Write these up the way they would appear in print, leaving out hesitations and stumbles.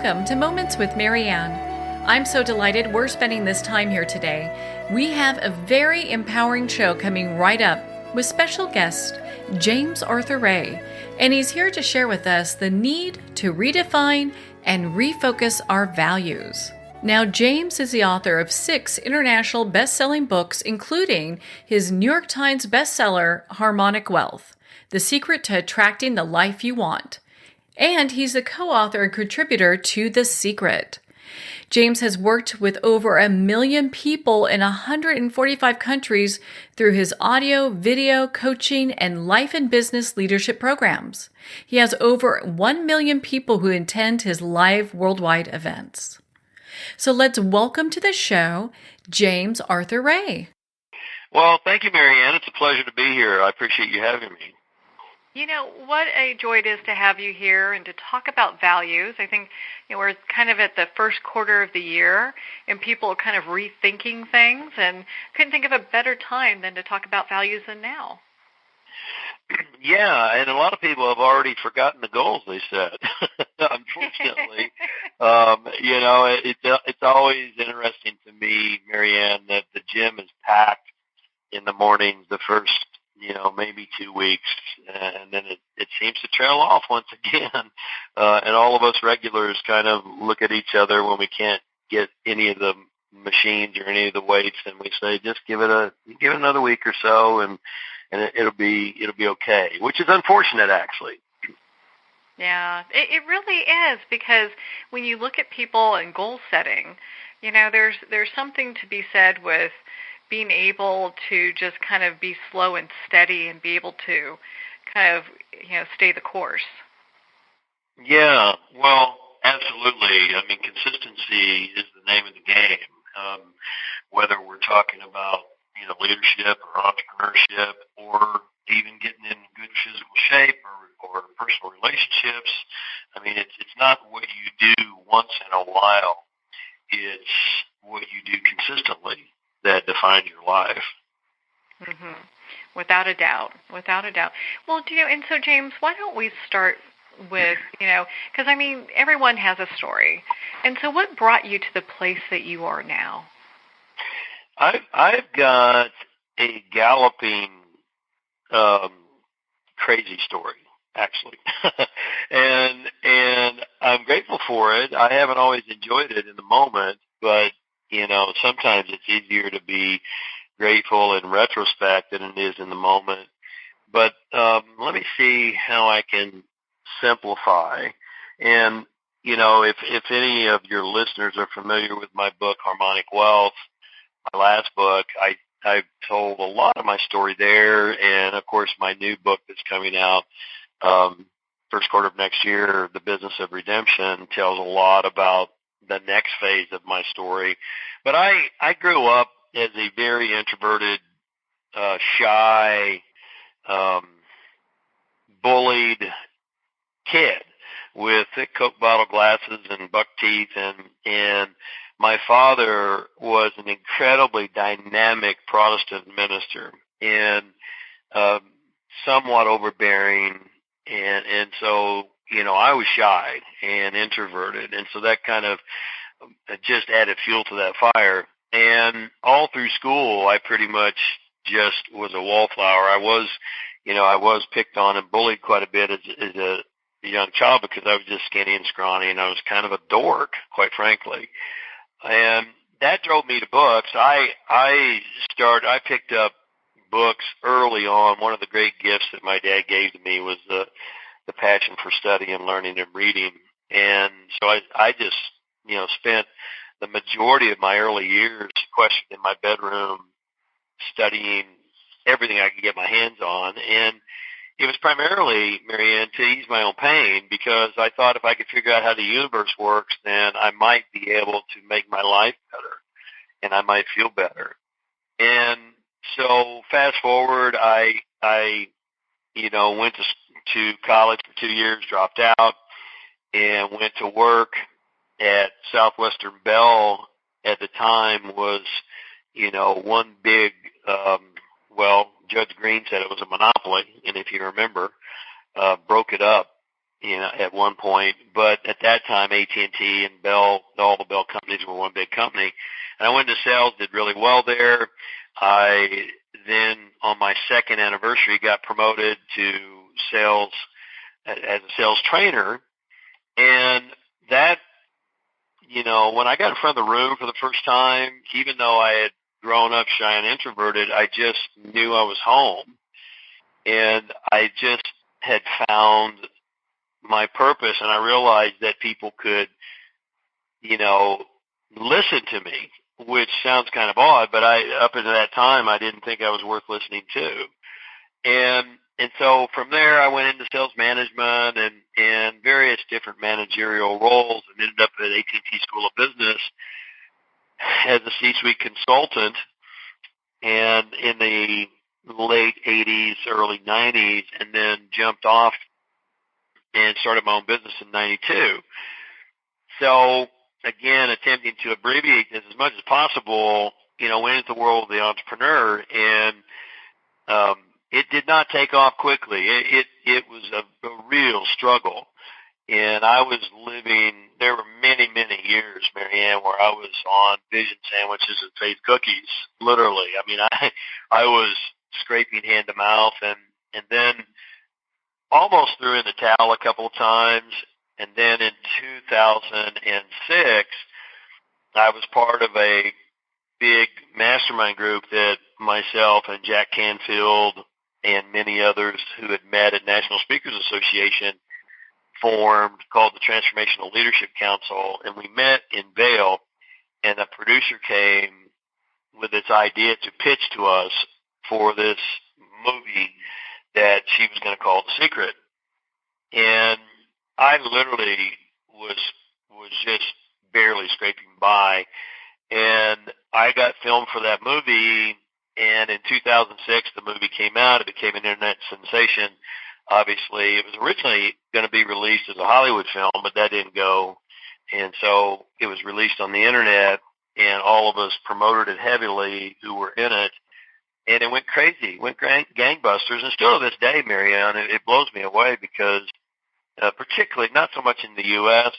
Welcome to Moments with Marianne. I'm so delighted we're spending this time here today. We have a very empowering show coming right up with special guest James Arthur Ray, and he's here to share with us the need to redefine and refocus our values. Now, James is the author of 6 international best-selling books, including his New York Times bestseller, Harmonic Wealth, The Secret to Attracting the Life You Want. And he's the co-author and contributor to The Secret. James has worked with over 1 million people in 145 countries through his audio, video, coaching, and life and business leadership programs. He has over 1 million people who attend his live worldwide events. So let's welcome to the show, James Arthur Ray. Well, thank you, Marianne. It's a pleasure to be here. I appreciate you having me. You know, what a joy it is to have you here and to talk about values. I think we're kind of at the first quarter of the year, and people are kind of rethinking things, and couldn't think of a better time than to talk about values than now. Yeah, and a lot of people have already forgotten the goals they set, unfortunately. It's always interesting to me, Marianne, that the gym is packed in the mornings the first maybe 2 weeks, and then it seems to trail off once again. And all of us regulars kind of look at each other when we can't get any of the machines or any of the weights, and we say, just give it another week or so, and it'll be okay, which is unfortunate, actually. Yeah, it really is, because when you look at people and goal setting, there's something to be said with being able to just kind of be slow and steady and be able to kind of, stay the course. Yeah, well, absolutely. I mean, consistency is the name of the game. Whether we're talking about, leadership or entrepreneurship, or even getting in good physical shape or personal relationships. I mean, it's not what you do once in a while. It's what you do consistently that defines your life. Mm-hmm. Without a doubt. Well, and so James, why don't we start with, because everyone has a story. And so what brought you to the place that you are now? I've got a galloping, crazy story, actually. and I'm grateful for it. I haven't always enjoyed it in the moment, but sometimes it's easier to be grateful in retrospect than it is in the moment. But let me see how I can simplify. And, if any of your listeners are familiar with my book, Harmonic Wealth, my last book, I've told a lot of my story there. And, of course, my new book that's coming out first quarter of next year, The Business of Redemption, tells a lot about the next phase of my story. But I grew up as a very introverted, shy, bullied kid with thick Coke bottle glasses and buck teeth, and my father was an incredibly dynamic Protestant minister and somewhat overbearing, and so I was shy and introverted, and so that kind of just added fuel to that fire. And all through school, I pretty much just was a wallflower. I was picked on and bullied quite a bit as a young child because I was just skinny and scrawny, and I was kind of a dork, quite frankly. And that drove me to books. I picked up books early on. One of the great gifts that my dad gave to me was the passion for study and learning and reading. And so I just, spent the majority of my early years questioned in my bedroom, studying everything I could get my hands on. And it was primarily, Marianne, to ease my own pain, because I thought if I could figure out how the universe works, then I might be able to make my life better and I might feel better. And so fast forward, I went to college for 2 years, dropped out, and went to work at Southwestern Bell. At the time was, one big, Judge Green said it was a monopoly, and if you remember, broke it up at one point. But at that time, AT&T and Bell, all the Bell companies were one big company. And I went into sales, did really well there. I then, on my second anniversary, got promoted to sales as a sales trainer. And that, when I got in front of the room for the first time, even though I had grown up shy and introverted, I just knew I was home. And I just had found my purpose, and I realized that people could, listen to me, which sounds kind of odd, but up until that time, I didn't think I was worth listening to. And so from there, I went into sales management and various different managerial roles, and ended up at AT&T School of Business as a C-suite consultant, and in the late 80s, early 90s, and then jumped off and started my own business in 92. So again, attempting to abbreviate this as much as possible, went into the world of the entrepreneur, and it did not take off quickly. It was a real struggle. And I was there were many, many years, Marianne, where I was on vision sandwiches and faith cookies, literally. I mean, I was scraping hand to mouth, and then almost threw in the towel a couple of times. And then in 2006, I was part of a big mastermind group that myself and Jack Canfield and many others who had met at National Speakers Association formed, called the Transformational Leadership Council. And we met in Vail, and a producer came with this idea to pitch to us for this movie that she was going to call The Secret. And I literally was just barely scraping by. And I got filmed for that movie, and in 2006, the movie came out. It became an internet sensation. Obviously, it was originally going to be released as a Hollywood film, but that didn't go. And so it was released on the internet, and all of us promoted it heavily who were in it. And it went crazy, went gangbusters. And still to this day, Marianne, it blows me away because particularly not so much in the U.S.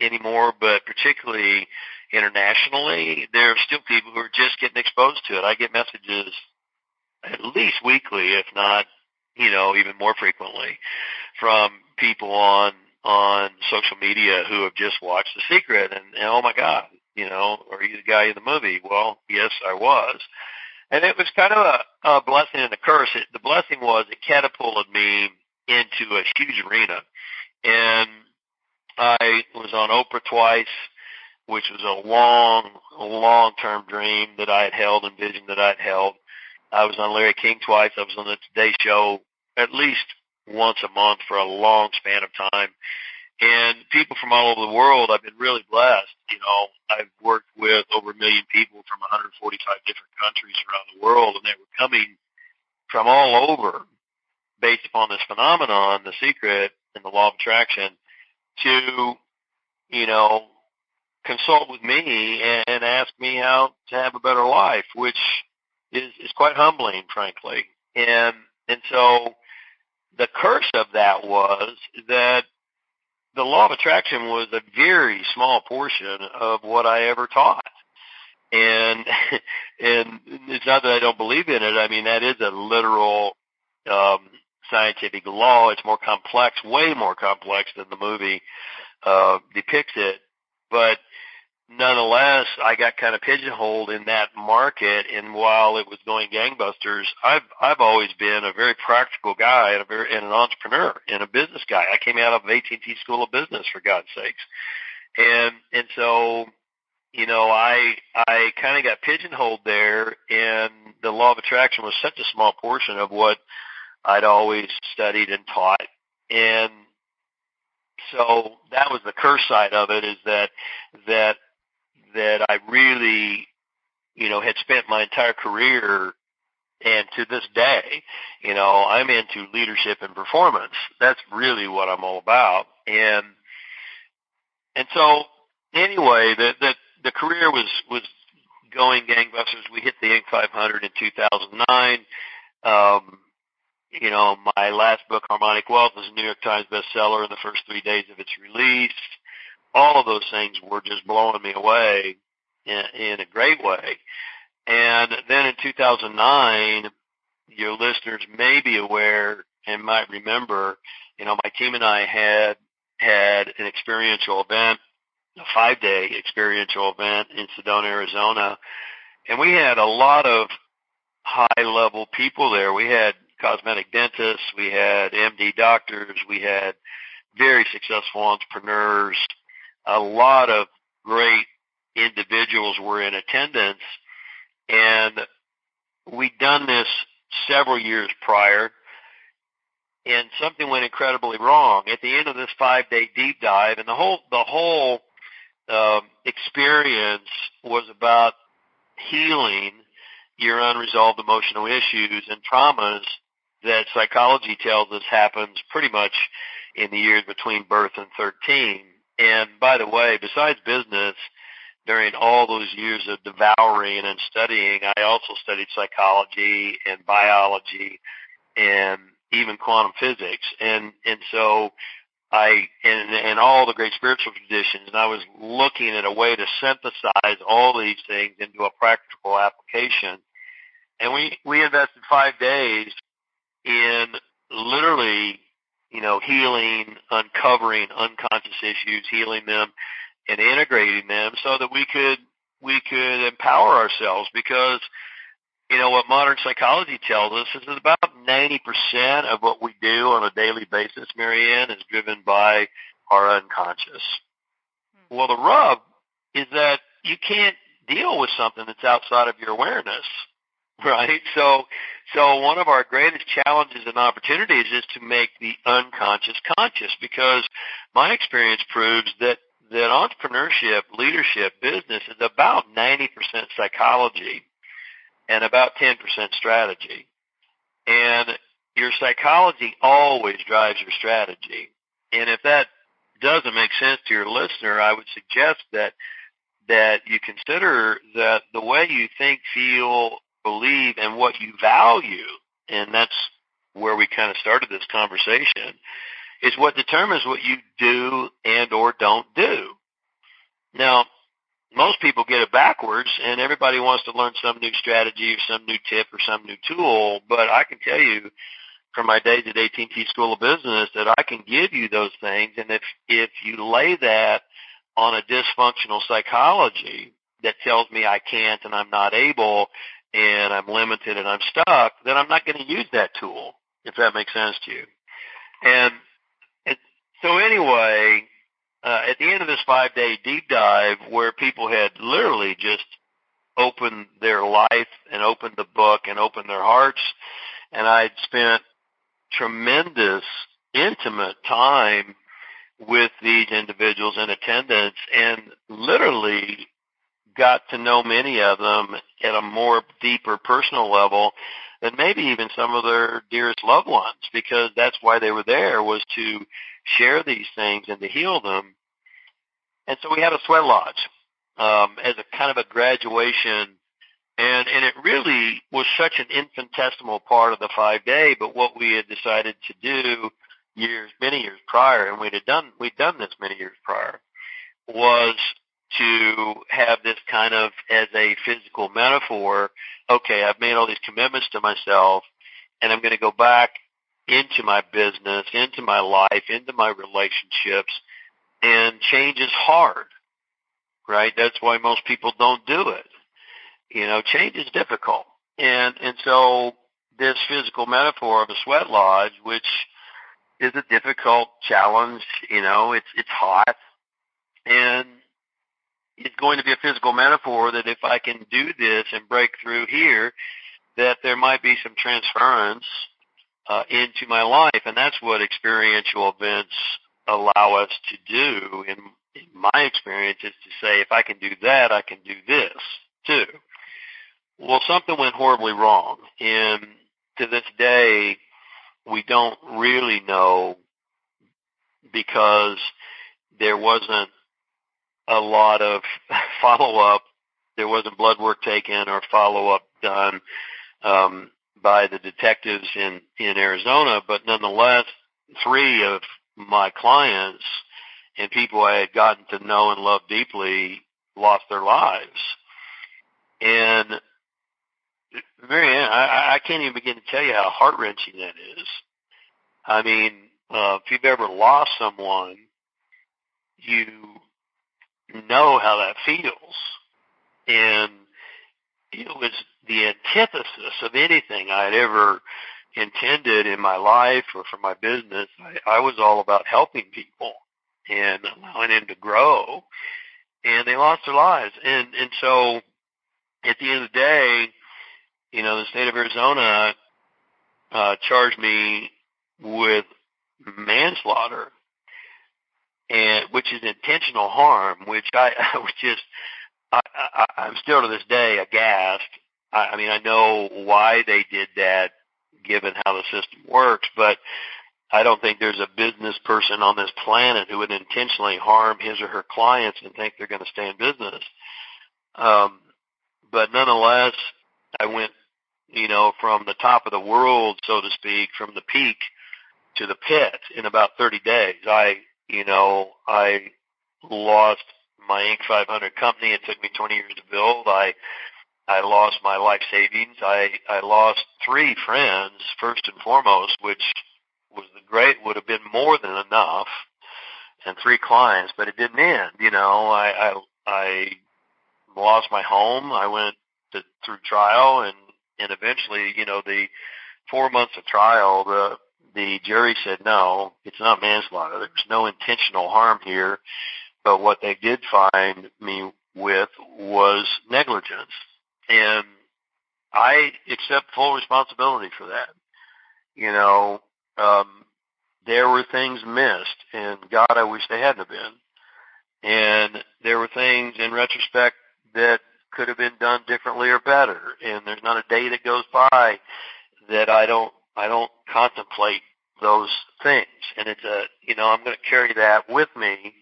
anymore, but particularly internationally, there are still people who are just getting exposed to it. I get messages at least weekly, if not, even more frequently, from people on social media who have just watched The Secret, and oh my God, are you the guy in the movie? Well, yes, I was. And it was kind of a blessing and a curse. The blessing was it catapulted me into a huge arena. And I was on Oprah twice, which was a long-term dream that I had held and vision that I had held. I was on Larry King twice. I was on the Today Show at least once a month for a long span of time. And people from all over the world, I've been really blessed. I've worked with over 1 million people from 145 different countries around the world, and they were coming from all over based upon this phenomenon, The Secret and the Law of Attraction, to, consult with me and ask me how to have a better life, which is quite humbling, frankly. And so the curse of that was that the Law of Attraction was a very small portion of what I ever taught. And it's not that I don't believe in it. I mean, that is a literal scientific law. It's more complex, way more complex than the movie depicts it. But nonetheless, I got kind of pigeonholed in that market, and while it was going gangbusters, I've always been a very practical guy and an entrepreneur and a business guy. I came out of AT&T School of Business, for God's sakes, and so I kind of got pigeonholed there, and the Law of Attraction was such a small portion of what I'd always studied and taught, and so that was the curse side of it, is that I really, had spent my entire career, and to this day, I'm into leadership and performance. That's really what I'm all about. And so anyway, the career was going gangbusters. We hit the Inc. 500 in 2009. my last book, Harmonic Wealth, was a New York Times bestseller in the first 3 days of its release. All of those things were just blowing me away in a great way. And then in 2009, your listeners may be aware and might remember, my team and I had an experiential event, a 5-day experiential event in Sedona, Arizona. And we had a lot of high-level people there. We had cosmetic dentists, we had MD doctors, we had very successful entrepreneurs. A lot of great individuals were in attendance, and we'd done this several years prior, and something went incredibly wrong. At the end of this 5-day deep dive, and the whole experience was about healing your unresolved emotional issues and traumas that psychology tells us happens pretty much in the years between birth and 13. And by the way, besides business, during all those years of devouring and studying, I also studied psychology and biology and even quantum physics. And so and all the great spiritual traditions, and I was looking at a way to synthesize all these things into a practical application. And we invested 5 days in literally, healing, uncovering unconscious issues, healing them, and integrating them so that we could empower ourselves. Because what modern psychology tells us is that about 90% of what we do on a daily basis, Marianne, is driven by our unconscious. Well, the rub is that you can't deal with something that's outside of your awareness, right? So one of our greatest challenges and opportunities is to make the unconscious conscious, because my experience proves that entrepreneurship, leadership, business is about 90% psychology and about 10% strategy. And your psychology always drives your strategy. And if that doesn't make sense to your listener, I would suggest that you consider that the way you think, feel, believe, and what you value, and that's where we kind of started this conversation, is what determines what you do and or don't do. Now, most people get it backwards, and everybody wants to learn some new strategy or some new tip or some new tool, but I can tell you from my days at AT&T School of Business that I can give you those things, and if you lay that on a dysfunctional psychology that tells me I can't and I'm not able and I'm limited and I'm stuck, then I'm not going to use that tool, if that makes sense to you. And so anyway, at the end of this 5-day deep dive, where people had literally just opened their life and opened the book and opened their hearts, and I'd spent tremendous, intimate time with these individuals in attendance and literally got to know many of them at a more deeper personal level than maybe even some of their dearest loved ones, because that's why they were there, was to share these things and to heal them. And so we had a sweat lodge as a kind of a graduation, and it really was such an infinitesimal part of the 5-day, but what we had decided to do many years prior, and we'd done this many years prior, was to have this kind of as a physical metaphor. Okay, I've made all these commitments to myself, and I'm going to go back into my business, into my life, into my relationships, and change is hard, right? That's why most people don't do it. Change is difficult. And so this physical metaphor of a sweat lodge, which is a difficult challenge, it's hot, and it's going to be a physical metaphor that if I can do this and break through here, that there might be some transference into my life. And that's what experiential events allow us to do, in my experience, is to say, if I can do that, I can do this too. Well, something went horribly wrong, and to this day, we don't really know, because there wasn't a lot of follow-up. There wasn't blood work taken or follow-up done. by the detectives in Arizona, but nonetheless, 3 of my clients and people I had gotten to know and love deeply lost their lives. And Marianne, I can't even begin to tell you how heart-wrenching that is. I mean, if you've ever lost someone, you know how that feels. And it was the antithesis of anything I'd ever intended in my life or for my business. I was all about helping people and allowing them to grow, and they lost their lives. And so at the end of the day, the state of Arizona charged me with manslaughter, and which is intentional harm, which I was just I'm still to this day aghast. I mean, I know why they did that, given how the system works, but I don't think there's a business person on this planet who would intentionally harm his or her clients and think they're going to stay in business. But nonetheless, I went, from the top of the world, so to speak, from the peak to the pit in about 30 days. I lost my Inc. 500 company. It took me 20 years to build. I lost my life savings. I lost 3 friends, first and foremost, which would have been more than enough, and 3 clients, but it didn't end. I lost my home. I went through trial, and eventually, the 4 months of trial, the jury said, no, it's not manslaughter. There's no intentional harm here. But what they did find me with was negligence. And I accept full responsibility for that. There were things missed, and God, I wish they hadn't have been. And there were things in retrospect that could have been done differently or better. And there's not a day that goes by that I don't contemplate those things. And it's I'm going to carry that with me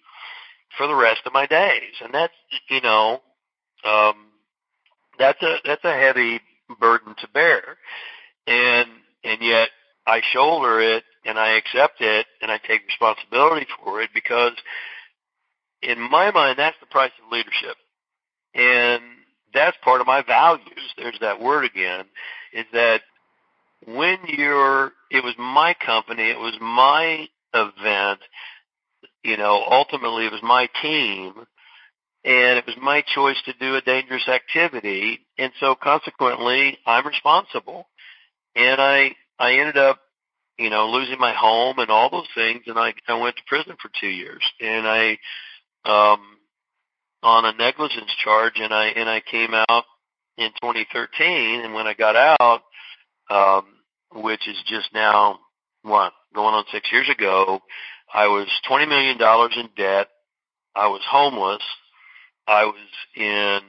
for the rest of my days. And that's, that's a heavy burden to bear. And yet I shoulder it, and I accept it, and I take responsibility for it, because in my mind, that's the price of leadership. And that's part of my values. There's that word again, is that when it was my company, it was my event, ultimately it was my team, and it was my choice to do a dangerous activity, and so consequently, I'm responsible. And I ended up, losing my home and all those things, and I went to prison for 2 years, and I on a negligence charge, and I came out in 2013, and when I got out, which is just now, going on 6 years ago, I was $20 million in debt. I was homeless. I was in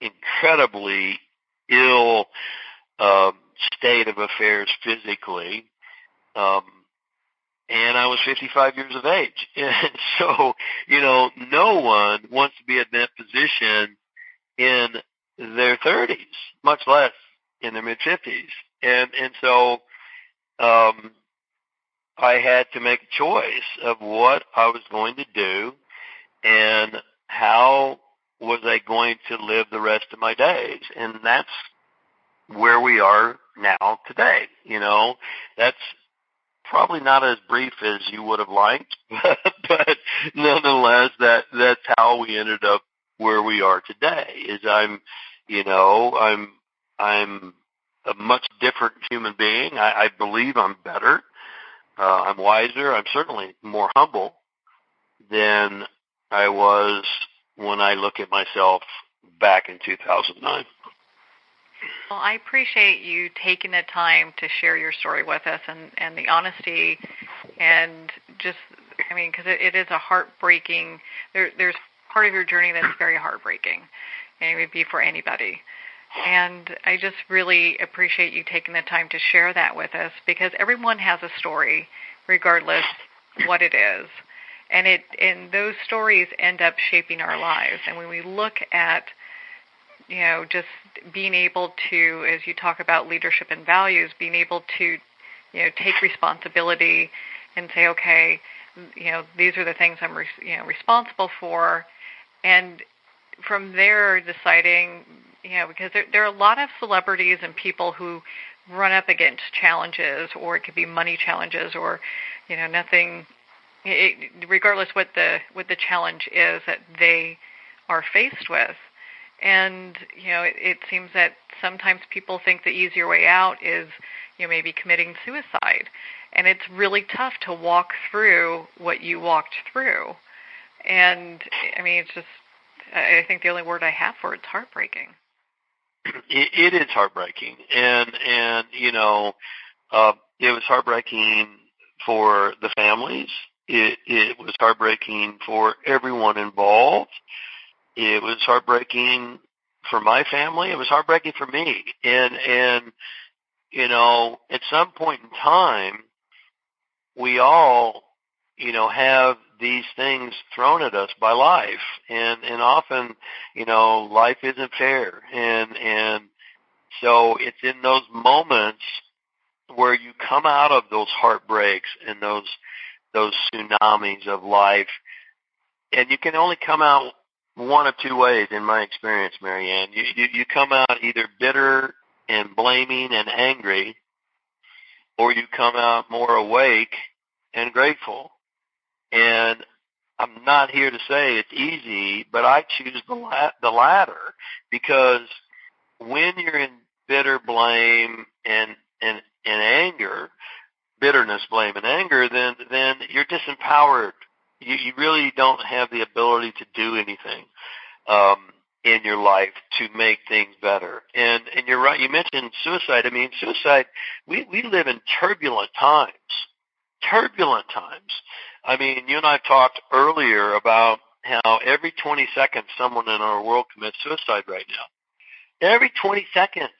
incredibly ill state of affairs physically, and I was 55 years of age. And so, no one wants to be in that position in their 30s, much less in their mid-50s. And so I had to make a choice of what I was going to do and how was I going to live the rest of my days. And that's where we are now today. That's probably not as brief as you would have liked, but nonetheless, that's how we ended up where we are today. Is I'm a much different human being. I believe I'm better. I'm wiser. I'm certainly more humble than I was when I look at myself back in 2009. Well, I appreciate you taking the time to share your story with us, and the honesty, and just, because it is a heartbreaking, there's part of your journey that's very heartbreaking, and it would be for anybody. And I just really appreciate you taking the time to share that with us, because everyone has a story, regardless what it is. And those stories end up shaping our lives. And when we look at just being able to, as you talk about leadership and values, being able to, take responsibility and say, okay, these are the things I'm, responsible for, and from there deciding, because there are a lot of celebrities and people who run up against challenges, or it could be money challenges, or nothing. Regardless what the challenge is that they are faced with, and it seems that sometimes people think the easier way out is maybe committing suicide, and it's really tough to walk through what you walked through, and I mean it's just, I think the only word I have for it's heartbreaking. It is heartbreaking, and it was heartbreaking for the families. It was heartbreaking for everyone involved. It was heartbreaking for my family. It was heartbreaking for me. And at some point in time, we all, have these things thrown at us by life. And often, life isn't fair. And so it's in those moments where you come out of those heartbreaks and those tsunamis of life, and you can only come out one of two ways, in my experience, Marianne. You come out either bitter and blaming and angry, or you come out more awake and grateful. And I'm not here to say it's easy, but I choose the latter, because when you're in bitter blame and anger, bitterness, blame, and anger, then you're disempowered. You really don't have the ability to do anything in your life to make things better. And you're right. You mentioned suicide. I mean, suicide. We live in turbulent times. Turbulent times. I mean, you and I talked earlier about how every 20 seconds someone in our world commits suicide right now. Every 20 seconds.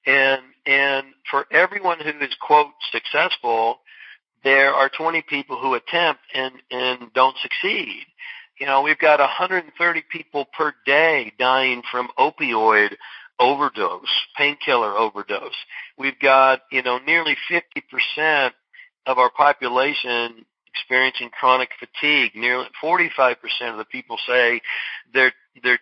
And for everyone who is, quote, successful, there are 20 people who attempt and don't succeed. We've got 130 people per day dying from opioid overdose, painkiller overdose. We've got, nearly 50% of our population experiencing chronic fatigue. Nearly 45% of the people say they're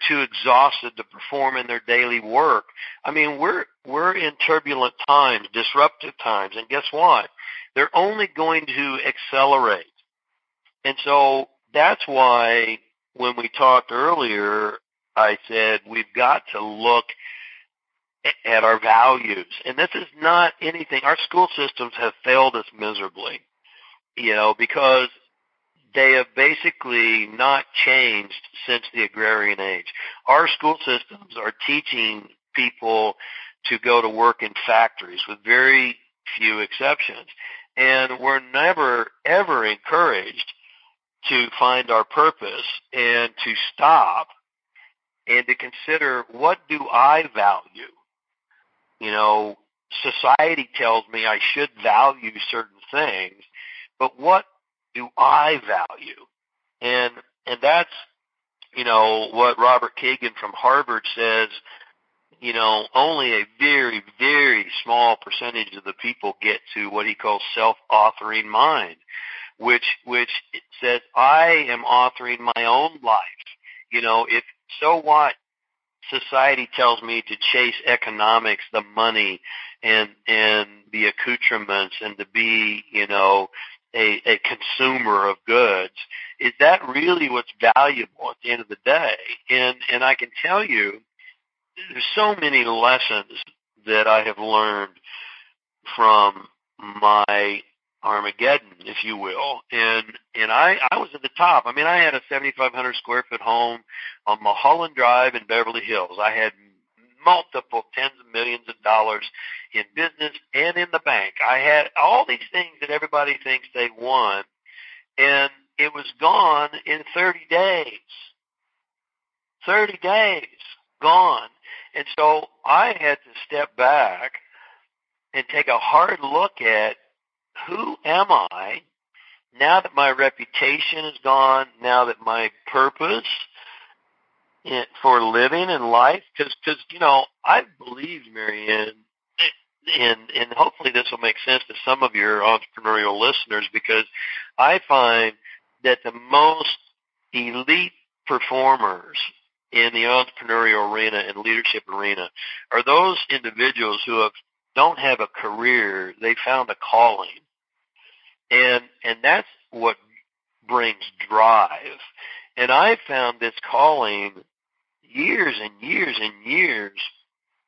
too exhausted to perform in their daily work. I mean, we're in turbulent times, disruptive times, and guess what? They're only going to accelerate. And so that's why when we talked earlier, I said we've got to look at our values. And this is not anything. Our school systems have failed us miserably, because they have basically not changed since the agrarian age. Our school systems are teaching people to go to work in factories with very few exceptions. And we're never, ever encouraged to find our purpose and to stop and to consider, what do I value? Society tells me I should value certain things, but what do I value? And that's, what Robert Kagan from Harvard says, only a very, very small percentage of the people get to what he calls self-authoring mind, which says, I am authoring my own life. If so what? Society tells me to chase economics, the money, and the accoutrements, and to be, a consumer of goods. Is that really what's valuable at the end of the day? And I can tell you, there's so many lessons that I have learned from my Armageddon, if you will. And I was at the top. I mean, I had a 7,500 square foot home on Mulholland Drive in Beverly Hills. I had multiple tens of millions of dollars in business and in the bank. I had all these things that everybody thinks they want, and it was gone in 30 days. 30 days, gone. And so I had to step back and take a hard look at, who am I now that my reputation is gone, now that my purpose for living in life? Because I believed, Marianne, and hopefully this will make sense to some of your entrepreneurial listeners, because I find that the most elite performers in the entrepreneurial arena and leadership arena are those individuals who don't have a career. They found a calling. And that's what brings drive. And I found this calling years and years and years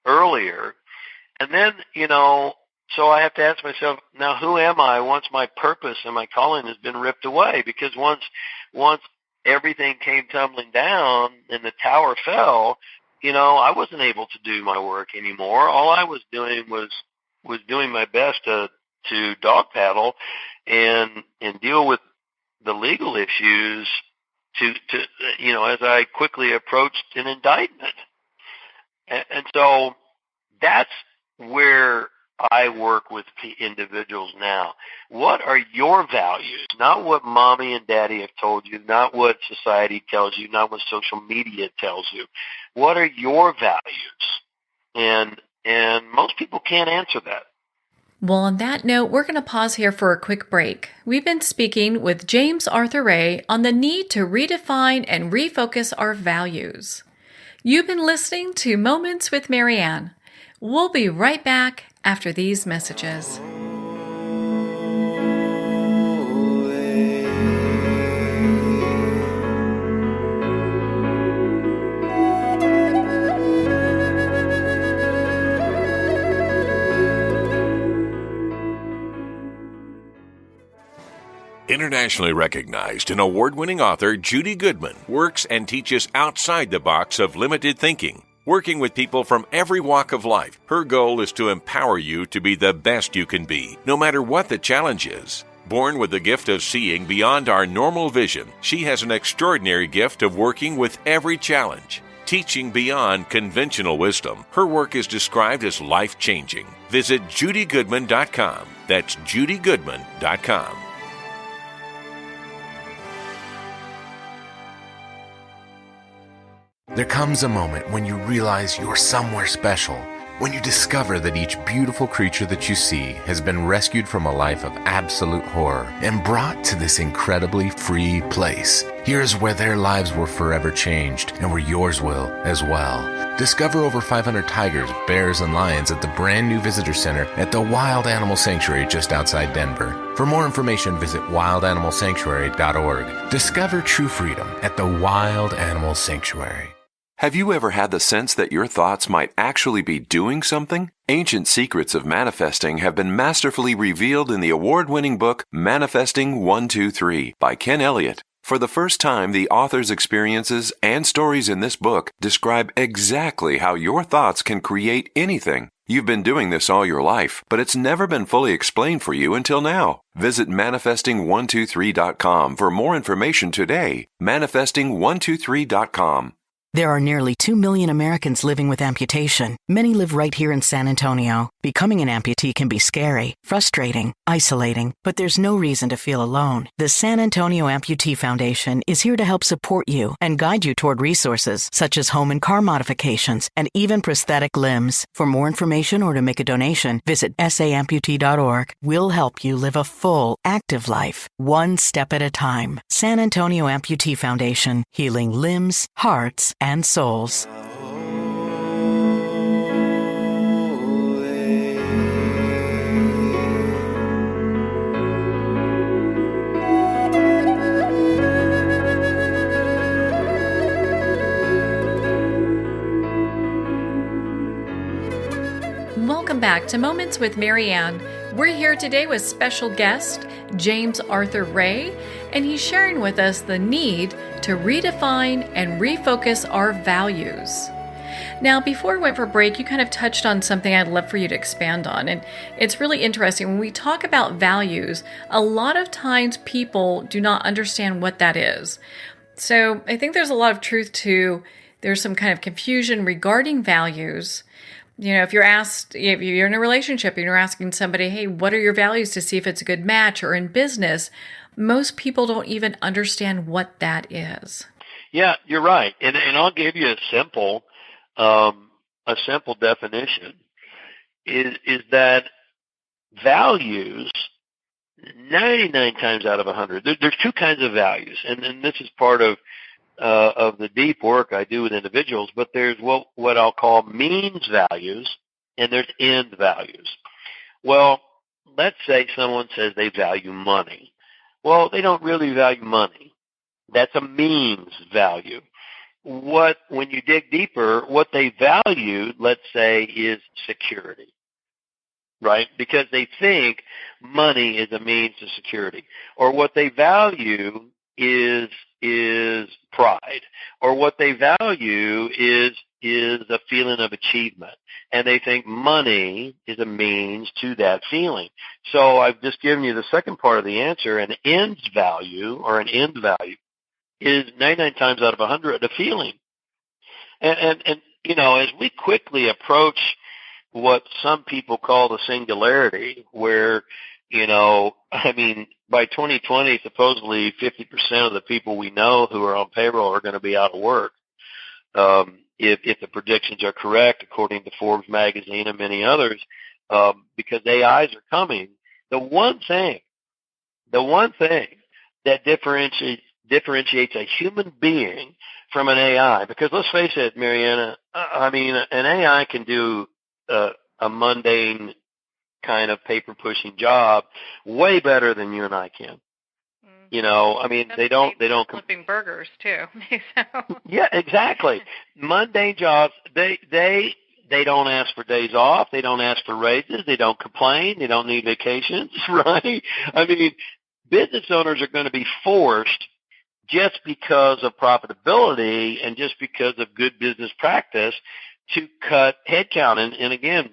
earlier. And then, so I have to ask myself, now who am I once my purpose and my calling has been ripped away? Because once everything came tumbling down and the tower fell, I wasn't able to do my work anymore. All I was doing was doing my best to dog paddle and deal with the legal issues to as I quickly approached an indictment. And so that's where I work with individuals now. What are your values? Not what mommy and daddy have told you, not what society tells you, not what social media tells you. What are your values? And most people can't answer that. Well, on that note, we're going to pause here for a quick break. We've been speaking with James Arthur Ray on the need to redefine and refocus our values. You've been listening to Moments with Marianne. We'll be right back after these messages. Internationally recognized and award-winning author Judy Goodman works and teaches outside the box of limited thinking. Working with people from every walk of life, her goal is to empower you to be the best you can be, no matter what the challenge is. Born with the gift of seeing beyond our normal vision, she has an extraordinary gift of working with every challenge. Teaching beyond conventional wisdom, her work is described as life-changing. Visit judygoodman.com. That's judygoodman.com. There comes a moment when you realize you're somewhere special, when you discover that each beautiful creature that you see has been rescued from a life of absolute horror and brought to this incredibly free place. Here's where their lives were forever changed and where yours will as well. Discover over 500 tigers, bears, and lions at the brand new visitor center at the Wild Animal Sanctuary just outside Denver. For more information, visit wildanimalsanctuary.org. Discover true freedom at the Wild Animal Sanctuary. Have you ever had the sense that your thoughts might actually be doing something? Ancient secrets of manifesting have been masterfully revealed in the award-winning book Manifesting 123 by Ken Elliott. For the first time, the author's experiences and stories in this book describe exactly how your thoughts can create anything. You've been doing this all your life, but it's never been fully explained for you until now. Visit manifesting123.com for more information today. Manifesting123.com. There are nearly 2 million Americans living with amputation. Many live right here in San Antonio. Becoming an amputee can be scary, frustrating, isolating, but there's no reason to feel alone. The San Antonio Amputee Foundation is here to help support you and guide you toward resources such as home and car modifications and even prosthetic limbs. For more information or to make a donation, visit saamputee.org. We'll help you live a full, active life, one step at a time. San Antonio Amputee Foundation, healing limbs, hearts, and souls. Welcome back to Moments with Marianne. We're here today with special guest James Arthur Ray, and he's sharing with us the need to redefine and refocus our values. Now, before we went for break, you kind of touched on something I'd love for you to expand on, and it's really interesting. When we talk about values, a lot of times people do not understand what that is. So I think there's a lot of truth to, there's some kind of confusion regarding values. You know, if you're in a relationship and you're asking somebody, hey, what are your values, to see if it's a good match, or in business, most people don't even understand what that is. Yeah, you're right. And I'll give you a simple definition is that values 99 times out of 100. There's two kinds of values, and this is part of the deep work I do with individuals. But there's what I'll call means values, and there's end values. Well, let's say someone says they value money. Well, they don't really value money. That's a means value. When you dig deeper, what they value, let's say, is security. Right? Because they think money is a means to security. Or what they value is pride. Or what they value is a feeling of achievement. And they think money is a means to that feeling. So I've just given you the second part of the answer. An ends value or an end value is 99 times out of 100 a feeling. And as we quickly approach what some people call the singularity, where, by 2020, supposedly 50% of the people we know who are on payroll are going to be out of work. If the predictions are correct, according to Forbes magazine and many others, because AIs are coming, the one thing that differentiates a human being from an AI, because let's face it, Mariana, an AI can do a mundane kind of paper-pushing job way better than you and I can. They don't flipping burgers too. Yeah, exactly. Mundane jobs. They don't ask for days off. They don't ask for raises. They don't complain. They don't need vacations. Right? Business owners are going to be forced, just because of profitability and just because of good business practice, to cut headcount. And again,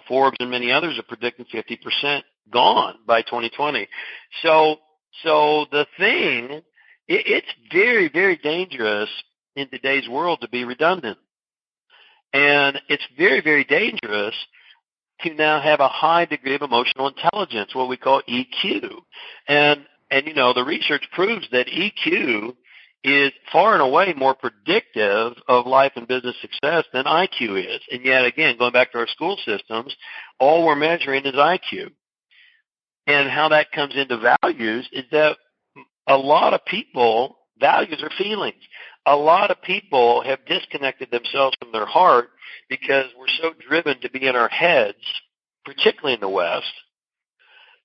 Forbes and many others are predicting 50% gone by 2020. So the thing, it's very, very dangerous in today's world to be redundant. And it's very, very dangerous to now have a high degree of emotional intelligence, what we call EQ. And the research proves that EQ is far and away more predictive of life and business success than IQ is. And yet, again, going back to our school systems, all we're measuring is IQ. And how that comes into values is that a lot of people, values are feelings. A lot of people have disconnected themselves from their heart because we're so driven to be in our heads, particularly in the West.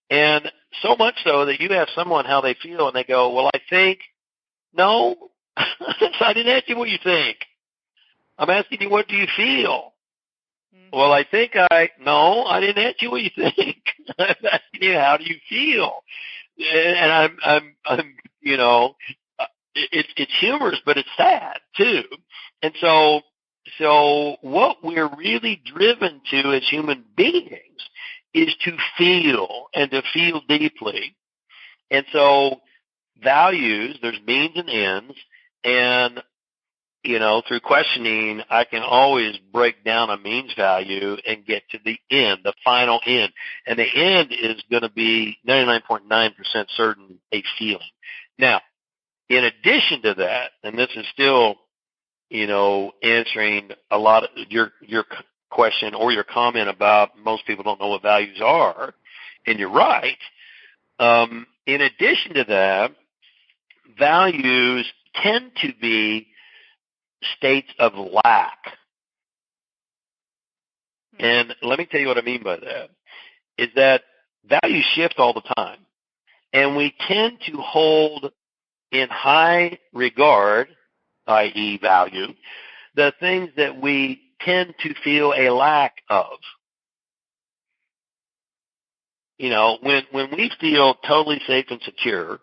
And so much so that you ask someone how they feel and they go, well, I think. No, I didn't ask you what you think. I'm asking you, what do you feel? Mm-hmm. Well, I think no, I didn't ask you what you think. I'm asking you, how do you feel? And I'm it's humorous, but it's sad too. And so what we're really driven to as human beings is to feel and to feel deeply. And so values, there's means and ends, and through questioning, I can always break down a means value and get to the end, the final end. And the end is going to be 99.9% certain a feeling. Now, in addition to that, and this is still, answering a lot of your question or your comment about most people don't know what values are, and you're right. In addition to that, values tend to be states of lack. And let me tell you what I mean by that, is that values shift all the time. And we tend to hold in high regard, i.e. value, the things that we tend to feel a lack of. When we feel totally safe and secure,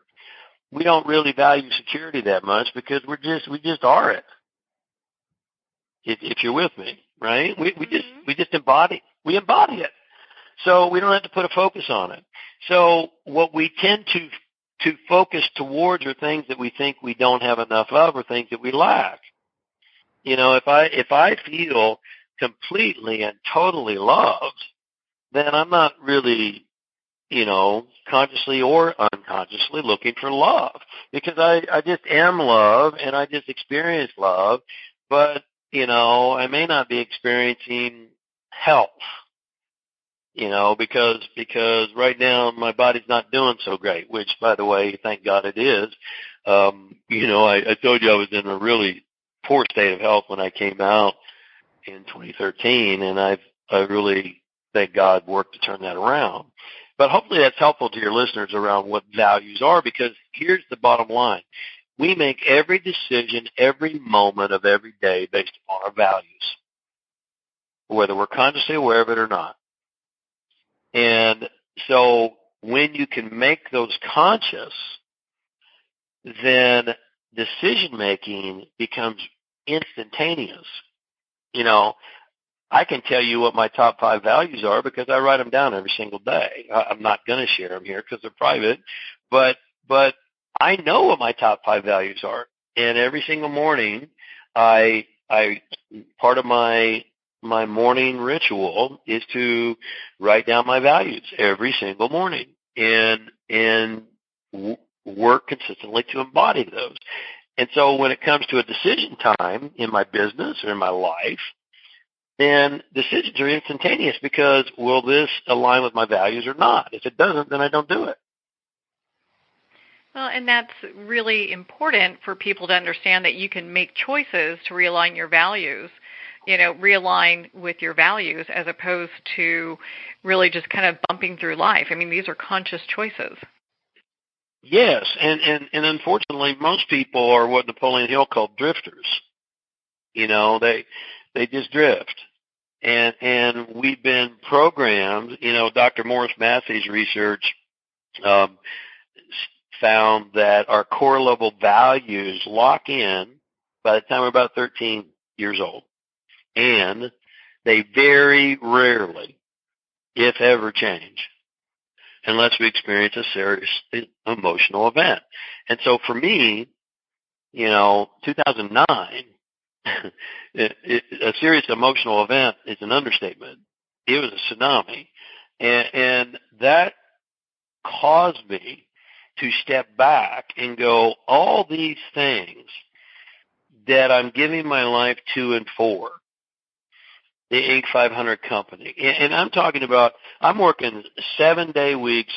we don't really value security that much because we just are it. If you're with me, right? We just embody it. So we don't have to put a focus on it. So what we tend to focus towards are things that we think we don't have enough of or things that we lack. If I feel completely and totally loved, then I'm not really consciously or unconsciously looking for love, because I just am love and I just experience love, but, I may not be experiencing health, because right now my body's not doing so great, which, by the way, thank God it is. I told you I was in a really poor state of health when I came out in 2013, and I really, thank God, worked to turn that around. But hopefully that's helpful to your listeners around what values are, because here's the bottom line. We make every decision, every moment of every day based upon our values, whether we're consciously aware of it or not. And so when you can make those conscious, then decision-making becomes instantaneous. I can tell you what my top 5 values are because I write them down every single day. I'm not going to share them here because they're private, but I know what my top 5 values are. And every single morning, I part of my morning ritual is to write down my values every single morning and work consistently to embody those. And so when it comes to a decision time in my business or in my life, then decisions are instantaneous because will this align with my values or not? If it doesn't, then I don't do it. Well, and that's really important for people to understand that you can make choices to realign your values, realign with your values as opposed to really just kind of bumping through life. I mean, these are conscious choices. Yes, and unfortunately, most people are what Napoleon Hill called drifters. They just drift. And we've been programmed, Dr. Morris Massey's research found that our core level values lock in by the time we're about 13 years old. And they very rarely, if ever, change unless we experience a serious emotional event. And so for me, 2009, a serious emotional event is an understatement. It was a tsunami. And that caused me to step back and go, all these things that I'm giving my life to and for, the Inc. 500 company. And I'm talking about, I'm working 7-day weeks,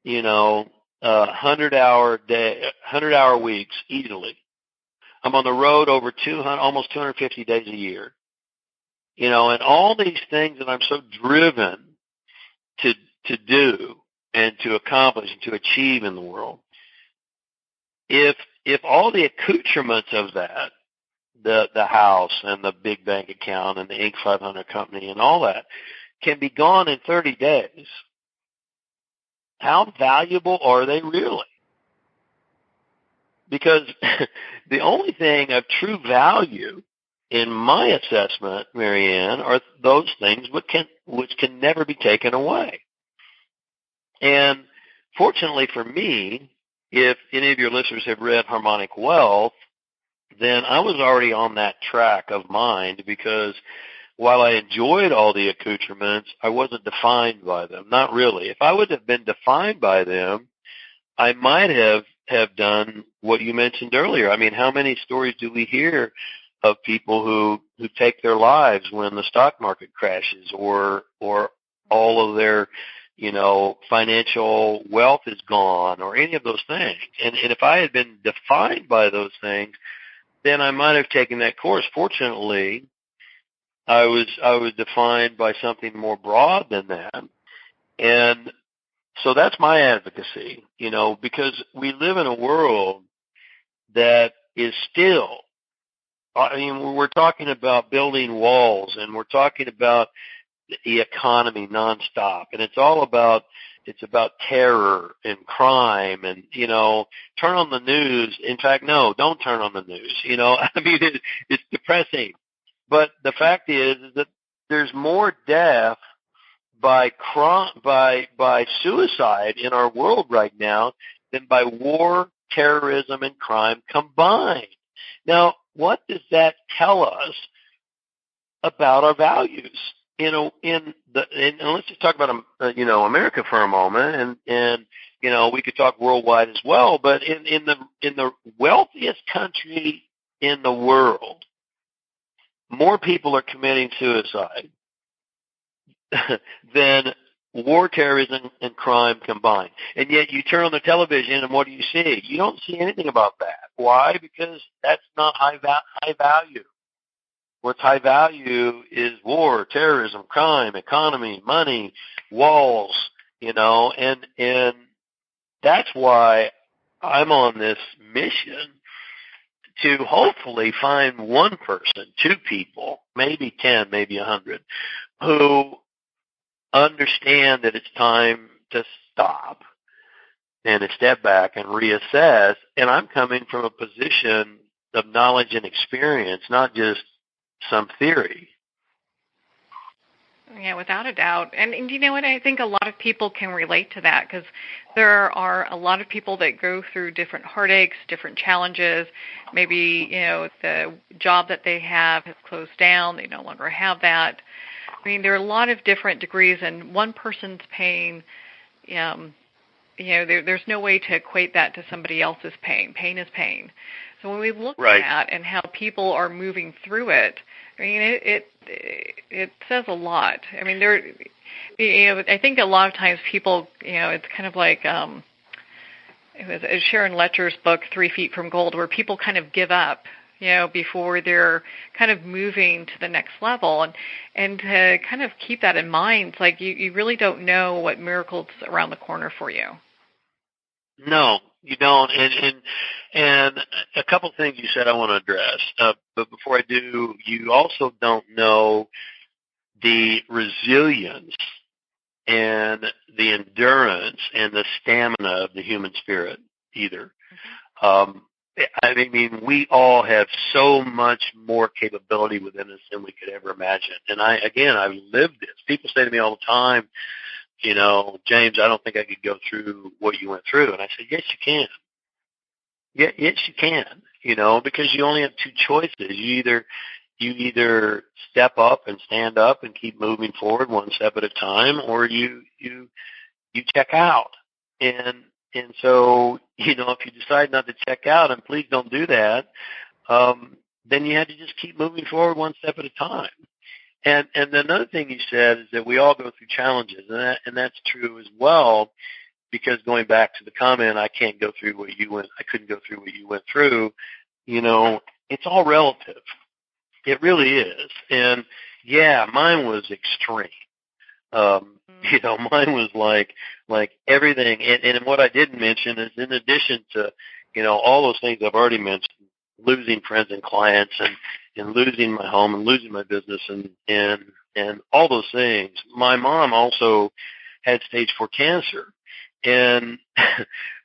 100-hour weeks easily. I'm on the road over almost 250 days a year. And all these things that I'm so driven to do and to accomplish and to achieve in the world. If all the accoutrements of that, the house and the big bank account and the Inc. 500 company and all that can be gone in 30 days, how valuable are they really? Because the only thing of true value in my assessment, Marianne, are those things which can never be taken away. And fortunately for me, if any of your listeners have read Harmonic Wealth, then I was already on that track of mind, because while I enjoyed all the accoutrements, I wasn't defined by them. Not really. If I would have been defined by them, I might have done what you mentioned earlier. I mean, how many stories do we hear of people who take their lives when the stock market crashes or all of their, financial wealth is gone or any of those things? And if I had been defined by those things, then I might have taken that course. Fortunately, I was defined by something more broad than that. And so that's my advocacy, because we live in a world that is still, we're talking about building walls and we're talking about the economy nonstop. And it's about terror and crime and, turn on the news. In fact, no, don't turn on the news. It's depressing. But the fact is that there's more death by suicide in our world right now than by war, terrorism, and crime combined. Now, what does that tell us about our values? and let's just talk about America for a moment, and we could talk worldwide as well. But in the wealthiest country in the world, more people are committing suicide than war, terrorism, and crime combined. And yet you turn on the television, and what do you see? You don't see anything about that. Why? Because that's not high value. What's high value is war, terrorism, crime, economy, money, walls, and that's why I'm on this mission to hopefully find one person, two people, maybe 10, maybe 100, who understand that it's time to stop and to step back and reassess. And I'm coming from a position of knowledge and experience, not just some theory. Yeah, without a doubt. And you know what? I think a lot of people can relate to that because there are a lot of people that go through different heartaches, different challenges. Maybe, the job that they have has closed down. They no longer have that. I mean, there are a lot of different degrees, and one person's pain, there's no way to equate that to somebody else's pain. Pain is pain. So when we look at that and how people are moving through it, I mean, it says a lot. I mean, I think a lot of times people, it's kind of like it was Sharon Letcher's book, 3 Feet from Gold, where people kind of give up, before they're kind of moving to the next level. And to kind of keep that in mind, it's like you really don't know what miracle's around the corner for you. No, you don't. And a couple things you said I want to address. But before I do, you also don't know the resilience and the endurance and the stamina of the human spirit either. I mean, we all have so much more capability within us than we could ever imagine. And I've lived this. People say to me all the time, James, I don't think I could go through what you went through. And I said, yes, you can. Yes, you can, because you only have two choices. You either step up and stand up and keep moving forward one step at a time, or you check out. And so, if you decide not to check out, and please don't do that, then you have to just keep moving forward one step at a time. And another thing you said is that we all go through challenges, and that's true as well, because going back to the comment, I couldn't go through what you went through, it's all relative. It really is. And yeah, mine was extreme. Mine was like everything. And what I didn't mention is, in addition to, all those things I've already mentioned, losing friends and clients and losing my home and losing my business and all those things, my mom also had stage 4 cancer. And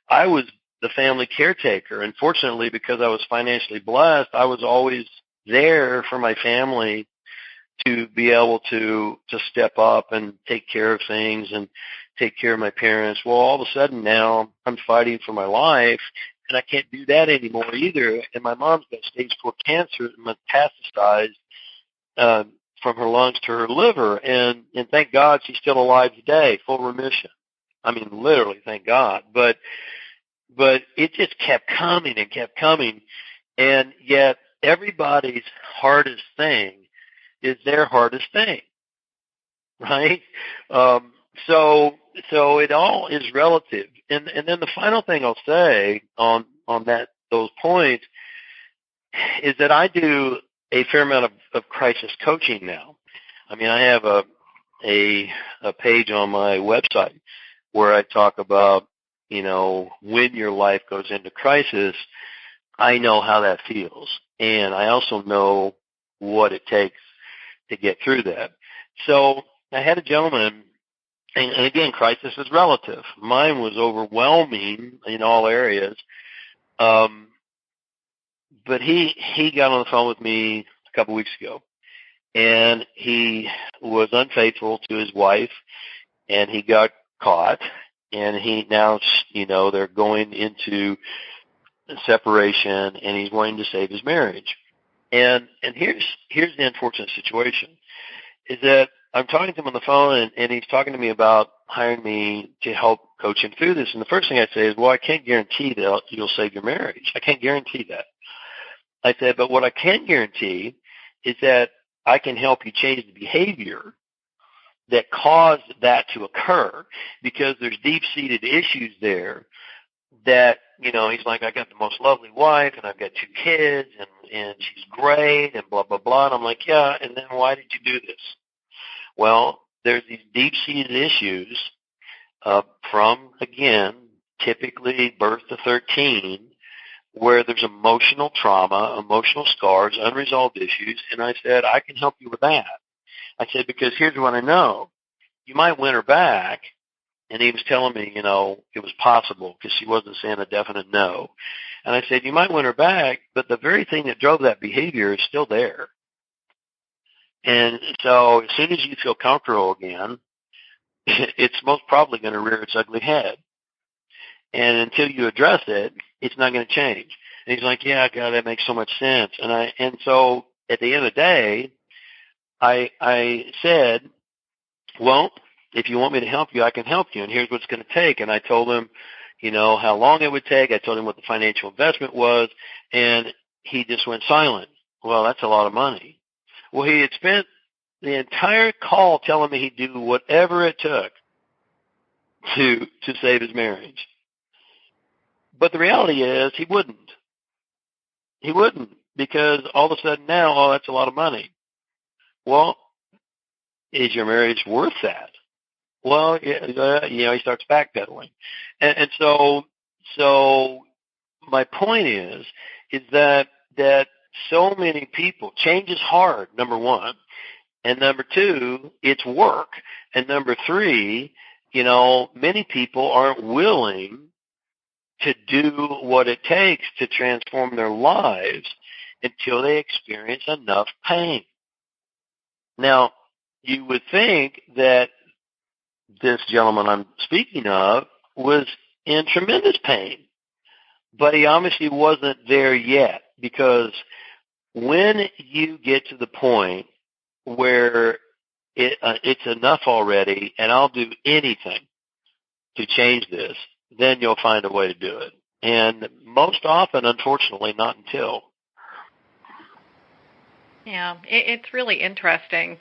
I was the family caretaker. And fortunately, because I was financially blessed, I was always there for my family to be able to step up and take care of things and take care of my parents. Well, all of a sudden now I'm fighting for my life, and I can't do that anymore either. And my mom's got stage 4 cancer, metastasized from her lungs to her liver. And thank God she's still alive today, full remission. I mean, literally, thank God. But it just kept coming and kept coming. And yet everybody's hardest thing is their hardest thing, right? So it all is relative. And then the final thing I'll say on those points is that I do a fair amount of crisis coaching now. I mean, I have a page on my website where I talk about, when your life goes into crisis, I know how that feels. And I also know what it takes to get through that. So I had a gentleman, and again, crisis is relative. Mine was overwhelming in all areas. But he got on the phone with me a couple weeks ago, and he was unfaithful to his wife, and he got caught, and he now, they're going into separation, and he's wanting to save his marriage. And here's the unfortunate situation, is that I'm talking to him on the phone, and he's talking to me about hiring me to help coach him through this. And the first thing I say is, well, I can't guarantee that you'll save your marriage. I can't guarantee that. I said, but what I can guarantee is that I can help you change the behavior that caused that to occur, because there's deep-seated issues there that, he's like, I got the most lovely wife, and I've got 2 kids, and she's great, and blah, blah, blah. And I'm like, yeah, and then why did you do this? Well, there's these deep-seated issues from, again, typically birth to 13, where there's emotional trauma, emotional scars, unresolved issues. And I said, I can help you with that. I said, because here's what I know. You might win her back. And he was telling me, it was possible, because she wasn't saying a definite no. And I said, you might win her back, but the very thing that drove that behavior is still there. And so as soon as you feel comfortable again, it's most probably going to rear its ugly head. And until you address it, it's not going to change. And he's like, yeah, God, that makes so much sense. And so at the end of the day, I said, well, if you want me to help you, I can help you. And here's what it's going to take. And I told him, how long it would take. I told him what the financial investment was. And he just went silent. Well, that's a lot of money. Well, he had spent the entire call telling me he'd do whatever it took to save his marriage. But the reality is he wouldn't. He wouldn't, because all of a sudden now, that's a lot of money. Well, is your marriage worth that? Well, he starts backpedaling. And so my point is that so many people, change is hard, number one. And number two, it's work. And number three, many people aren't willing to do what it takes to transform their lives until they experience enough pain. Now, you would think that this gentleman I'm speaking of was in tremendous pain, but he obviously wasn't there yet, because when you get to the point where it's enough already and I'll do anything to change this, then you'll find a way to do it. And most often, unfortunately, not until. Yeah, it's really interesting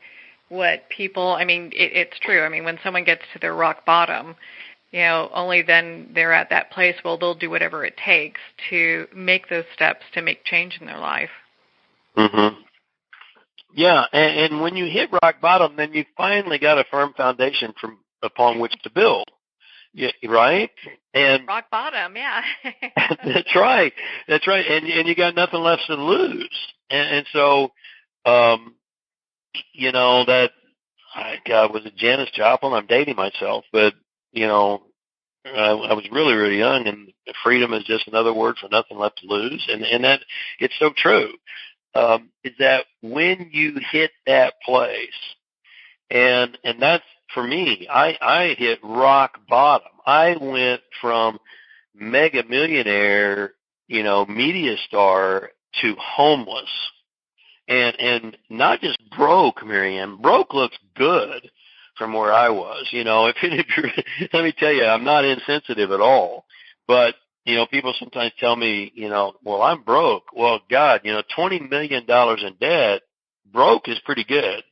what people, it's true. When someone gets to their rock bottom, only then they're at that place where they'll do whatever it takes to make those steps to make change in their life. Mm-hmm. Yeah, and when you hit rock bottom, then you finally got a firm foundation upon which to build. Yeah, right? And rock bottom, yeah. That's right. And you got nothing left to lose. And so, was it Janis Joplin? I'm dating myself, but, I was really, really young, and freedom is just another word for nothing left to lose. And that, it's so true. Is that when you hit that place, and that's, for me, I hit rock bottom. I went from mega millionaire, media star, to homeless. And not just broke, Miriam. Broke looks good from where I was. Let me tell you, I'm not insensitive at all. But, people sometimes tell me, well, I'm broke. Well, God, $20 million in debt, broke is pretty good